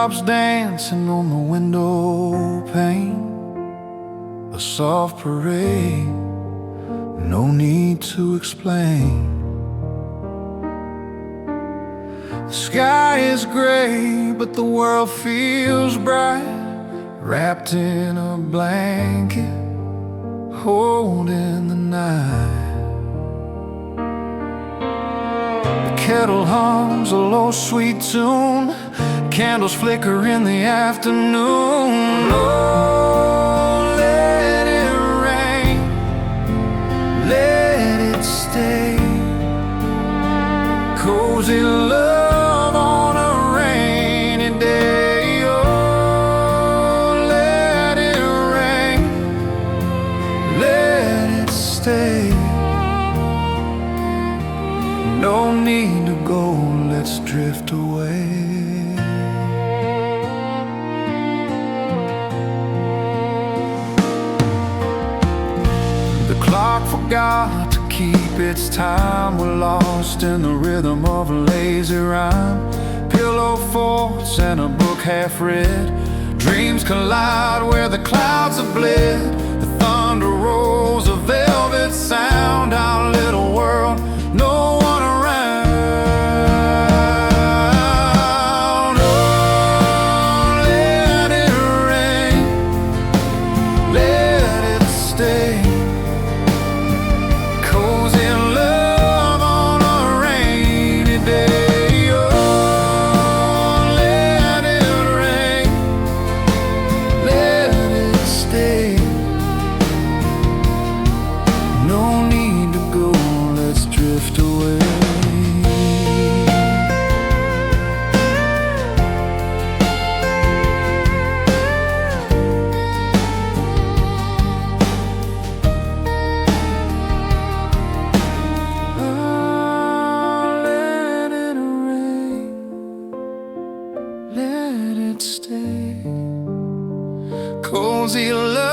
Raindrops dancing on the window pane, a soft parade, no need to explain. The sky is gray, but the world feels bright, wrapped in a blanket, holding the night. The kettle hums a low sweet tune, candles flicker in the afternoon. Oh, let it rain, let it stay. Cozy love on a rainy day. Oh, let it rain, let it stay. No need to go, let's drift away. The clock forgot to keep its time. We're lost in the rhythm of a lazy rhyme. Pillow forts and a book half read. Dreams collide where the clouds have bled. The thunder rolls a velvet sound. Our little world, no one around. Oh, let it rain, let it stay. Cozy love on a rainy day. Oh, let it rain, let it stay. No need to go, let's drift away. Let it stay. Cozy love